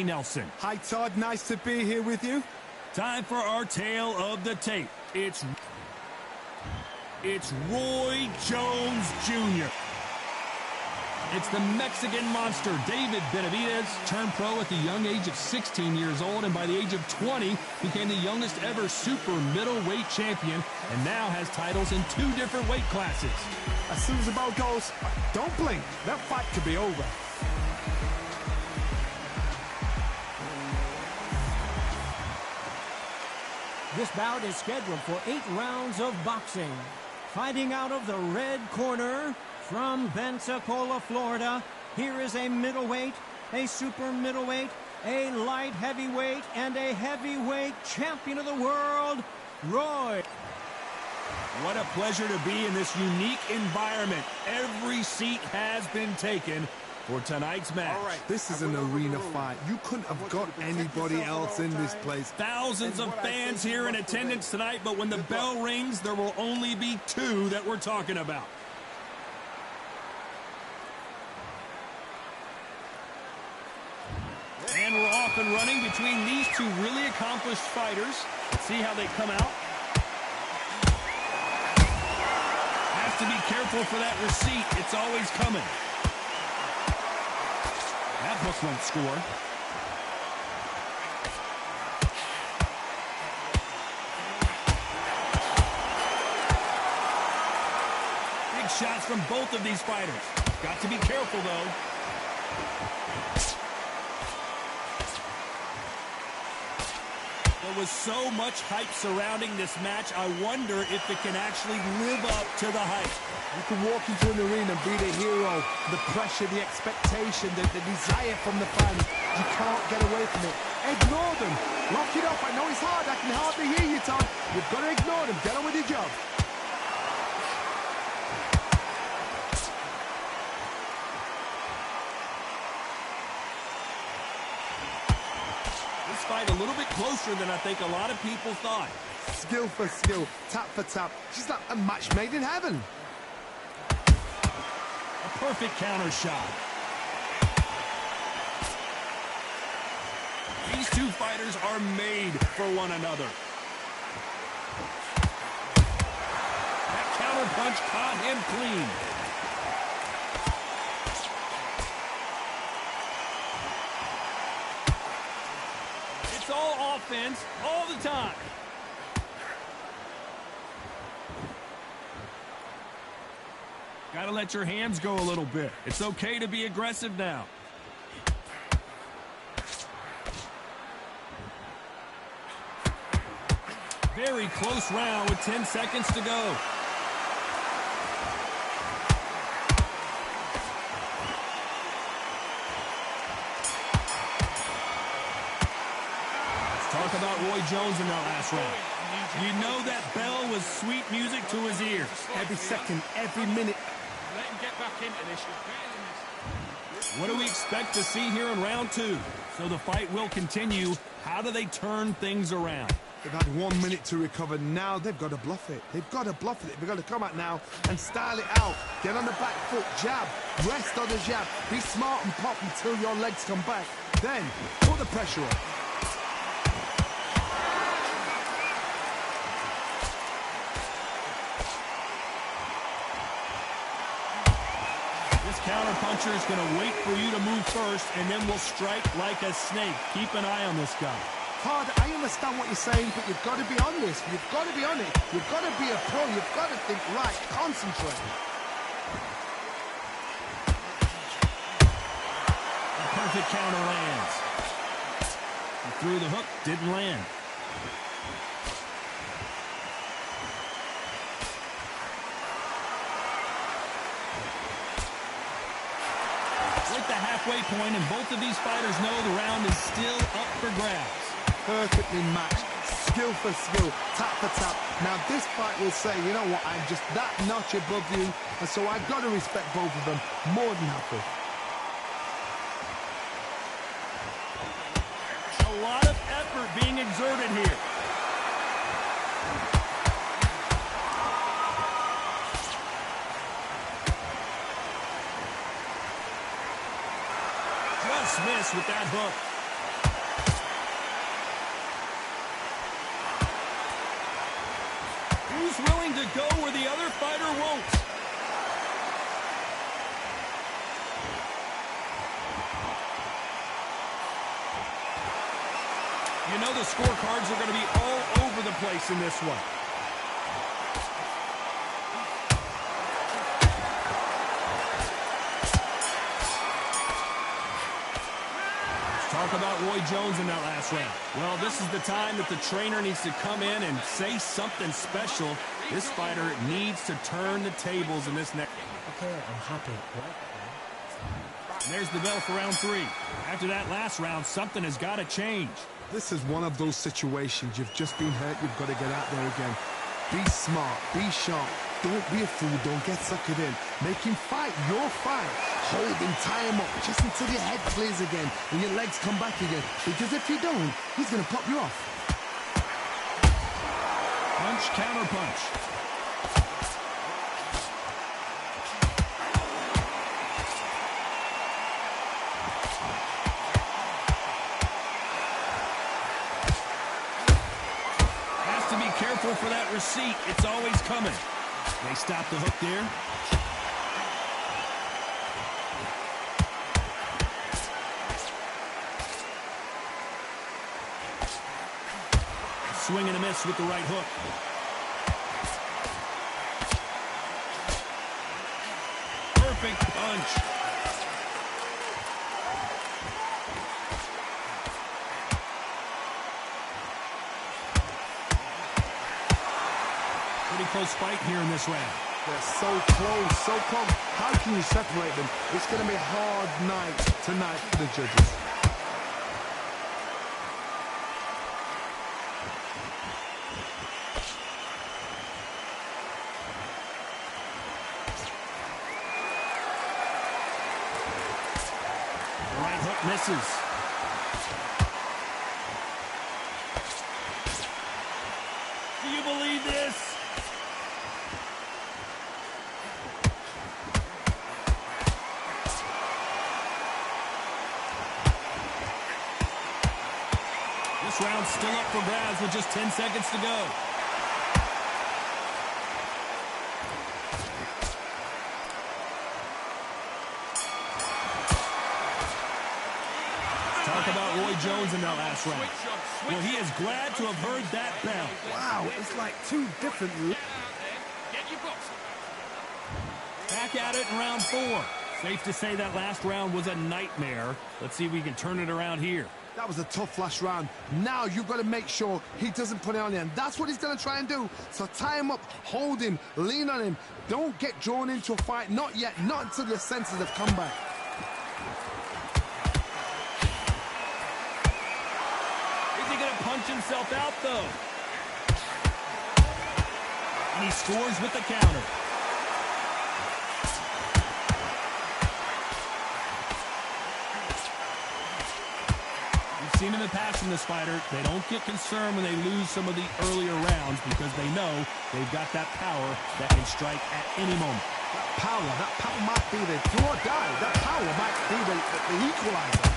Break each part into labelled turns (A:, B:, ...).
A: Nelson.
B: Hi, Todd. Nice to be here with you.
A: Time for our tale of the tape. It's Roy Jones Jr. It's the Mexican monster, David Benavidez, turned pro at the young age of 16 years old, and by the age of 20, became the youngest ever super middleweight champion, and now has titles in 2 different weight classes.
B: As soon as the bell goes, don't blink. That fight could be over.
C: This bout is scheduled for 8 rounds of boxing. Fighting out of the red corner from Pensacola, Florida, here is a middleweight, a super middleweight, a light heavyweight, and a heavyweight champion of the world, Roy.
A: What a pleasure to be in this unique environment. Every seat has been taken for tonight's match.
B: All right, this is an arena fight. You couldn't have got anybody else in this place.
A: Thousands of fans here in attendance tonight, but when the bell rings, there will only be 2 that we're talking about. And we're off and running between these 2 really accomplished fighters. Let's see how they come out. Has to be careful for that receipt. It's always coming. That hook won't score. Big shots from both of these fighters. Got to be careful, though. There was so much hype surrounding this match, I wonder if it can actually live up to the hype.
B: You can walk into an arena and be the hero. The pressure, the expectation, the desire from the fans. You can't get away from it. Ignore them. Lock it up. I know it's hard. I can hardly hear you, Tom. You've got to ignore them. Get on with your job.
A: This fight a little bit closer than I think a lot of people thought.
B: Skill for skill, tap for tap. She's like a match made in heaven.
A: A perfect counter shot. These 2 fighters are made for one another. That counter punch caught him clean. It's all offense all the time. Got to let your hands go a little bit. It's okay to be aggressive now. Very close round with 10 seconds to go. Let's talk about Roy Jones in that last round. You know that bell was sweet music to his ears.
B: Every second, every minute.
D: Let him get back into this.
A: What do we expect to see here in round 2? So the fight will continue. How do they turn things around?
B: They've had 1 minute to recover. Now they've got to bluff it. They've got to bluff it. They've got to come out now and style it out. Get on the back foot, jab, rest on the jab. Be smart and pop until your legs come back. Then put the pressure on.
A: Counter-puncher is going to wait for you to move first, and then will strike like a snake. Keep an eye on this guy.
B: Todd, I understand what you're saying, but you've got to be on this. You've got to be on it. You've got to be a pro. You've got to think right. Concentrate.
A: A perfect counter lands. He threw the hook, didn't land. At the halfway point, and both of these fighters know the round is still up for grabs.
B: Perfectly matched, skill for skill, tap for tap. Now this fight will say, you know what, I'm just that notch above you, and so I've got to respect both of them. More than happy.
A: A lot of effort being exerted here. Just missed with that hook. Who's willing to go where the other fighter won't? You know the scorecards are going to be all over the place in this one. Talk about Roy Jones in that last round. Well, this is the time that the trainer needs to come in and say something special. This fighter needs to turn the tables in this next.
C: Okay, I'm happy.
A: And there's the bell for round 3. After that last round, something has got to change.
B: This is one of those situations. You've just been hurt. You've got to get out there again. Be smart. Be sharp. Don't be a fool. Don't get suckered in. Make him fight your fight. Hold him, tie him up, just until your head clears again and your legs come back again. Because if you don't, he's going to pop you off.
A: Punch, counter punch. Has to be careful for that receipt. It's always coming. They stop the hook there. Swing and a miss with the right hook. Perfect punch. Pretty close fight here in this round.
B: They're so close, so close. How can you separate them? It's going to be a hard night tonight for the judges.
A: Misses. Do you believe this? This round's still up for grabs with just 10 seconds to go. Talk about Roy Jones in that last round. Well, he is glad to have heard that bell.
B: Wow, it's like two different...
D: Get your box.
A: Back at it in round 4. Safe to say that last round was a nightmare. Let's see if we can turn it around here.
B: That was a tough last round. Now you've got to make sure he doesn't put it on you. And that's what he's going to try and do. So tie him up, hold him, lean on him. Don't get drawn into a fight. Not yet. Not until your senses have come back.
A: Punch himself out, though. And he scores with the counter. We've seen in the past from this fighter, they don't get concerned when they lose some of the earlier rounds because they know they've got that power that can strike at any moment.
B: That power might be the do or die. That power might be the equalizer.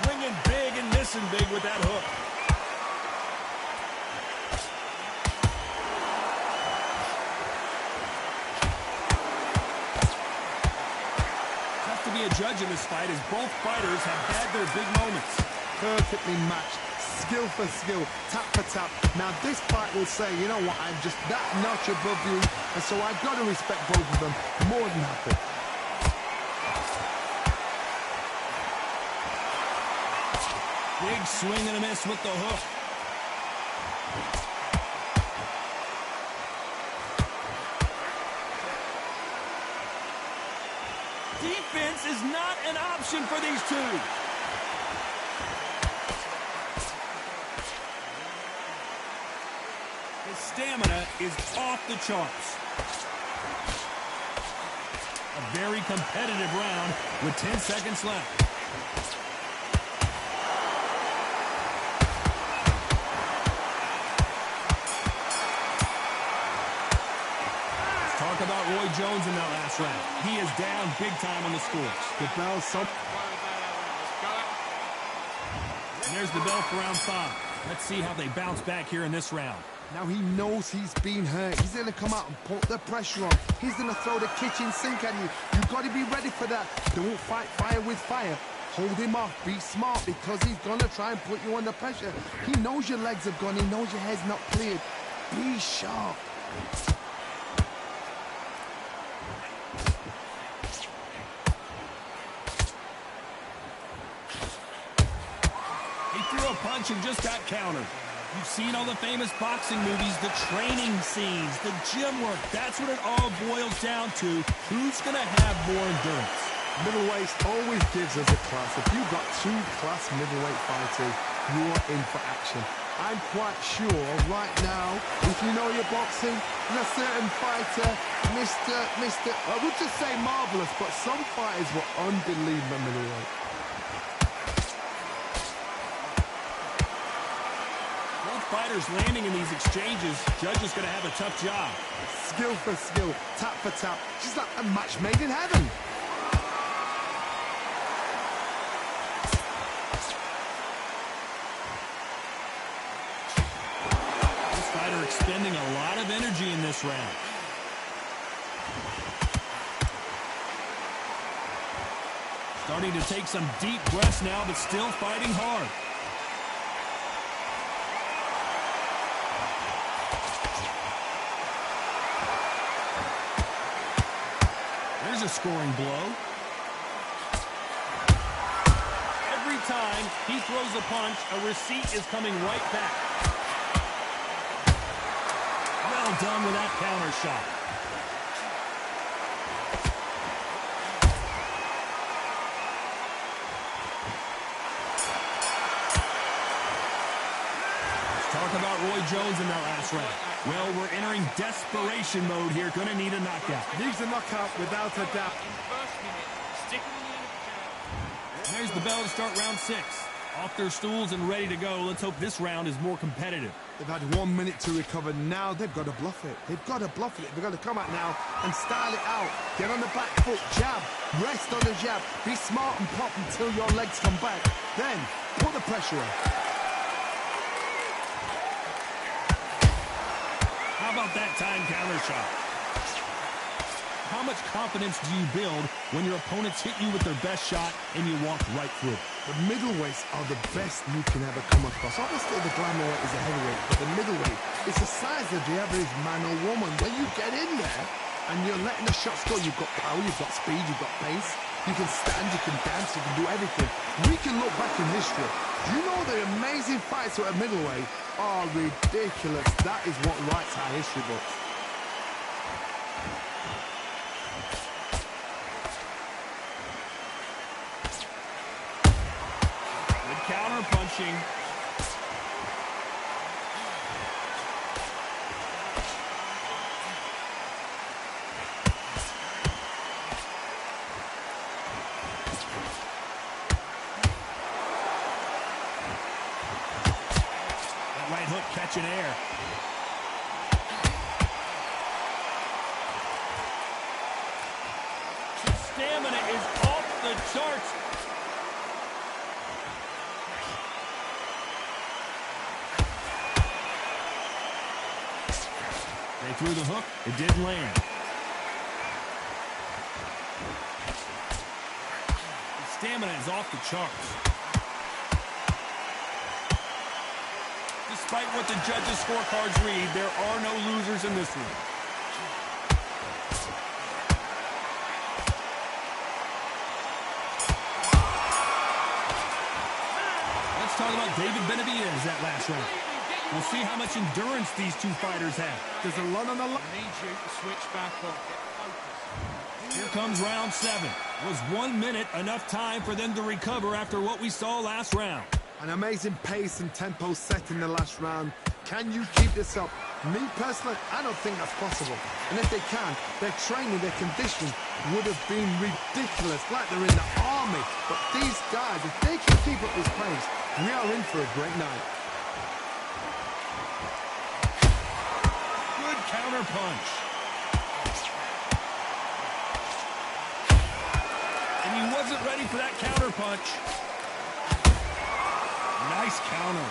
A: Swinging big and missing big with that hook. Tough to be a judge in this fight as both fighters have had their big moments.
B: Perfectly matched. Skill for skill. Tap for tap. Now this fight will say, you know what, I'm just that notch above you. And so I've got to respect both of them. More than happy.
A: Big swing and a miss with the hook. Defense is not an option for these two. His stamina is off the charts. A very competitive round with 10 seconds left. Talk about Roy Jones in that last round. He is down big time on the scores.
B: The bell,
A: And there's the bell for round 5. Let's see how they bounce back here in this round.
B: Now he knows he's been hurt. He's going to come out and put the pressure on. He's going to throw the kitchen sink at you. You've got to be ready for that. Don't fight fire with fire. Hold him off. Be smart because he's going to try and put you under pressure. He knows your legs have gone. He knows your head's not cleared. Be sharp.
A: He threw a punch and just got countered. You've seen all the famous boxing movies, the training scenes, the gym work. That's what it all boils down to. Who's going to have more endurance?
B: Middleweight always gives us a class. If you've got two class middleweight fighters, you're in for action. I'm quite sure right now, if you know your boxing, there's a certain fighter, I would just say marvelous, but some fighters were unbelievable middleweight.
A: Fighters landing in these exchanges, Judge is going to have a tough job.
B: Skill for skill, tap for tap, just like a match made in heaven.
A: This fighter expending a lot of energy in this round. Starting to take some deep breaths now, but still fighting hard. There's a scoring blow. Every time he throws a punch, a receipt is coming right back. Well done with that counter shot. Let's talk about Roy Jones in that last round. Well, we're entering desperation mode here. Gonna need a knockout.
B: Needs a knockout without a doubt.
A: There's the bell to start round 6. Off their stools and ready to go. Let's hope this round is more competitive.
B: They've had 1 minute to recover. Now they've got to bluff it. They've got to bluff it. They've got to come out now and style it out. Get on the back foot, jab, rest on the jab. Be smart and pop until your legs come back. Then put the pressure on.
A: How about that time counter shot? How much confidence do you build when your opponents hit you with their best shot and you walk right through?
B: The middleweights are the best you can ever come across. Obviously, the glamour weight is a heavyweight, but the middleweight is the size of the average man or woman. When you get in there and you're letting the shots go, you've got power, you've got speed, you've got pace. You can stand, you can dance, you can do everything. We can look back in history. Do you know the amazing fights at middleweight are ridiculous? That is what writes our history books.
A: Good counter punching. Right hook catching air. Stamina is off the charts. They threw the hook. It didn't land. The stamina is off the charts. Despite what the judges' scorecards read, there are no losers in this one. Let's talk about David Benavidez that last round. We'll see how much endurance these two fighters have.
B: There's a lot on the line.
D: I need you to switch back on. Get focused.
A: Here comes round 7. Was 1 minute enough time for them to recover after what we saw last round?
B: An amazing pace and tempo set in the last round. Can you keep this up? Me personally, I don't think that's possible. And if they can, their training, their conditioning would have been ridiculous, like they're in the army. But these guys, if they can keep up this pace, we are in for a great night.
A: Good counter punch. And he wasn't ready for that counter punch. Nice counter.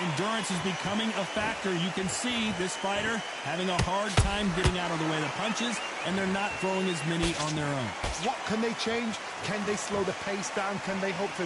A: Endurance is becoming a factor. You can see this fighter having a hard time getting out of the way of the punches, and they're not throwing as many on their own.
B: What can they change? Can they slow the pace down? Can they hope to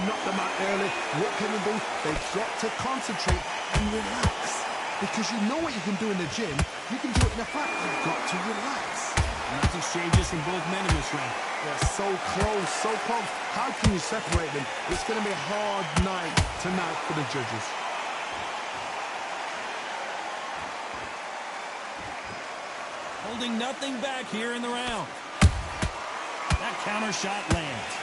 B: knock them out early? What can they do? They've got to concentrate and relax. Because you know what you can do in the gym, you can do it in a fight. You've got to relax.
A: Nice exchanges from both men in this round.
B: They're so close, so close. How can you separate them? It's going to be a hard night tonight for the judges.
A: Holding nothing back here in the round. That counter shot lands.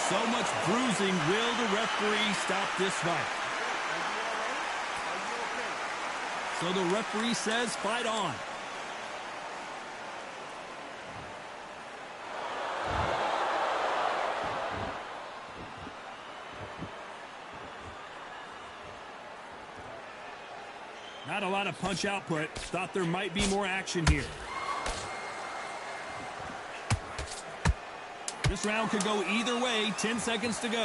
A: So much bruising. Will the referee stop this fight? So the referee says fight on. Not a lot of punch output. Thought there might be more action here. This round could go either way. 10 seconds to go.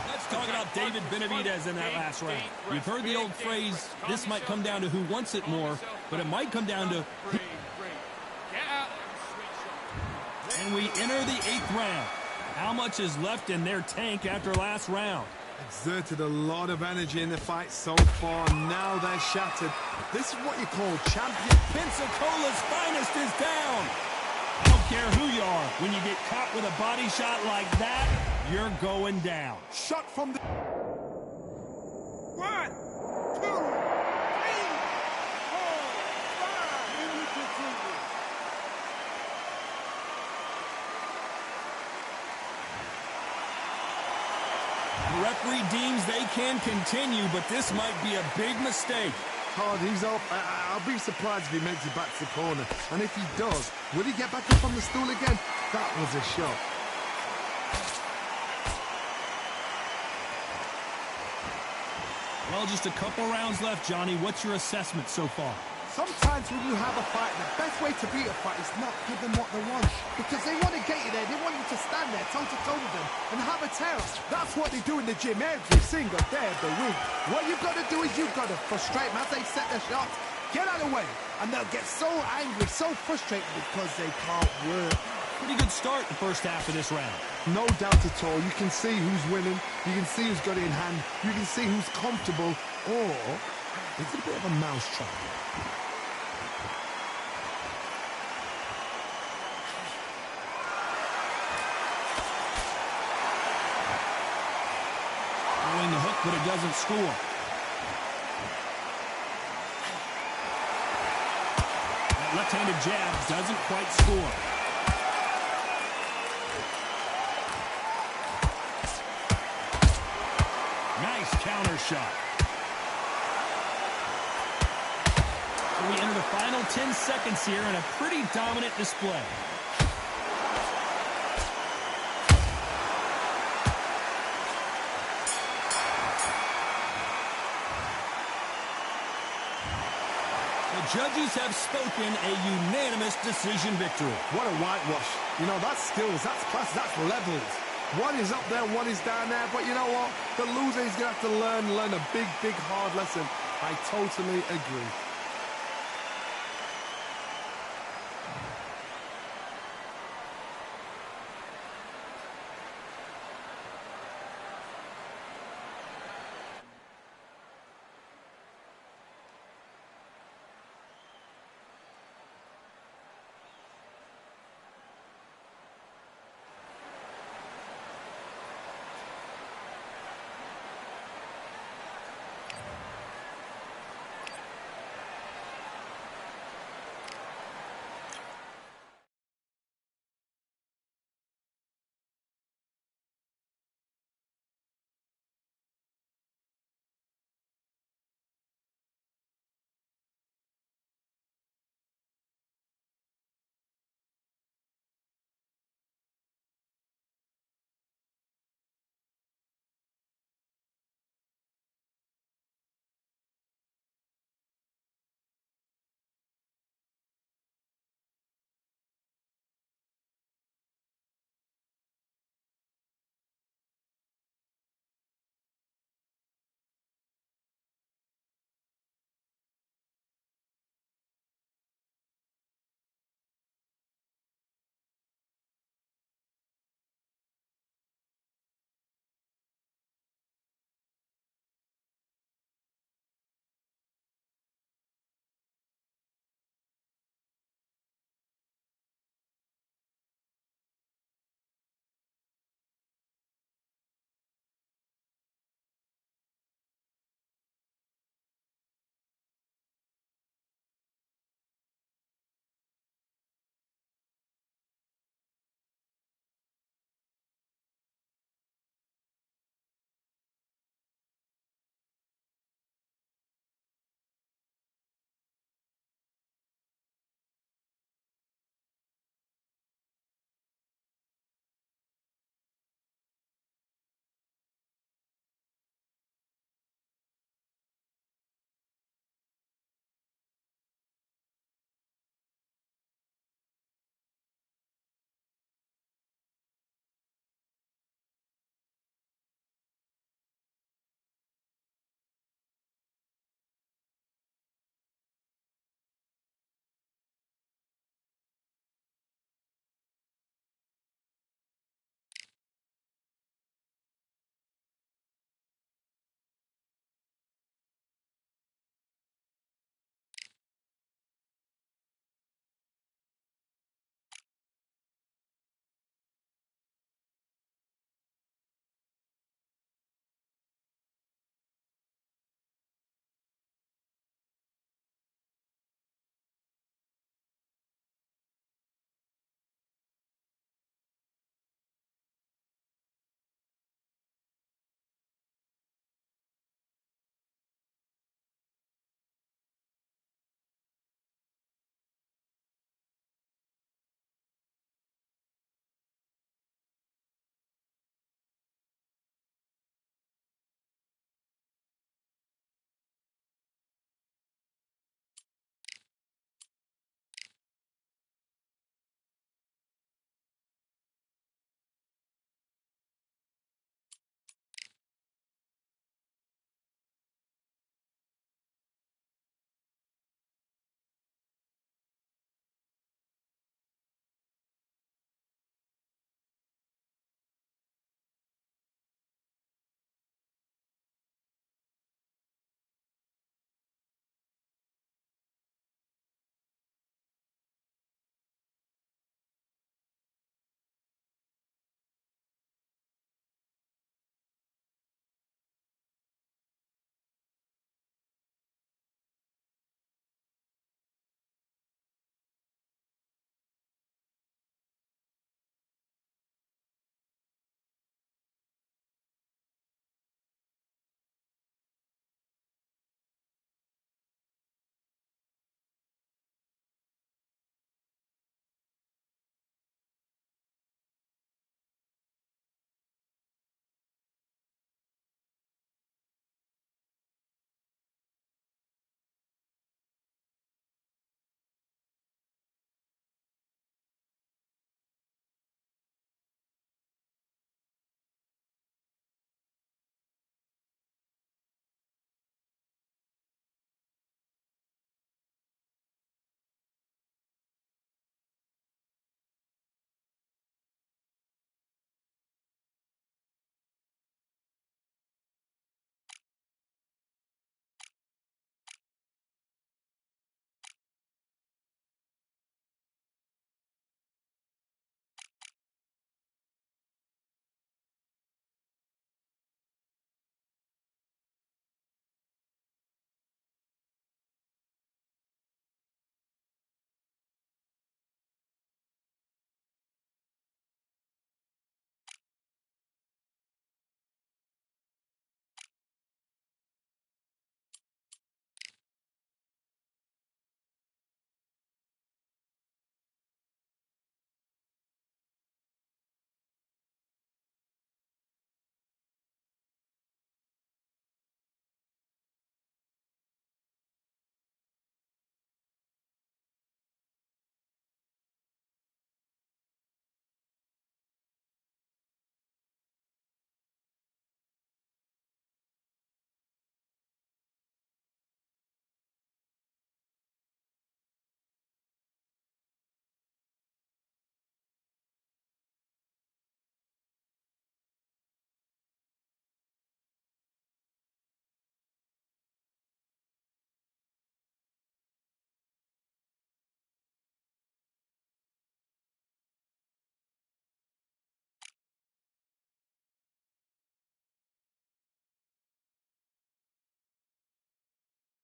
A: Let's talk about David Benavidez in that last round. You've heard the old phrase, this might come down to who wants it more, but it might come down to... And we enter the 8th round. How much is left in their tank after last round?
B: Exerted a lot of energy in the fight so far. Now they're shattered. This is what you call champion.
A: Pensacola's finest is down. I don't care who you are. When you get caught with a body shot like that, you're going down.
B: Shot from the...
D: 1, 2, 3, 4, 5.
A: The referee deems they can continue, but this might be a big mistake.
B: Hard, he's up. I'll be surprised if he makes it back to the corner. And if he does, will he get back up on the stool again? That was a shot.
A: Well, just a couple rounds left, Johnny. What's your assessment so far?
B: Sometimes when you have a fight, the best way to beat a fight is not give them what they want. Because they want to get you there. They want you to stand there toe-to-toe with them and have a terror. That's what they do in the gym every single day of the week. What you've got to do is you've got to frustrate them as they set their shots. Get out of the way. And they'll get so angry, so frustrated because they can't work.
A: Pretty good start the first half of this round.
B: No doubt at all. You can see who's winning. You can see who's got it in hand. You can see who's comfortable. Or is it a bit of a mousetrap?
A: The hook, but it doesn't score. That left-handed jab doesn't quite score. Nice counter shot. So we enter the final 10 seconds here in a pretty dominant display. Judges have spoken, a unanimous decision victory.
B: What a whitewash. You know, that's skills, that's class, that's levels. One is up there, one is down there. But you know what? The loser is going to have to learn a big, hard lesson. I totally agree.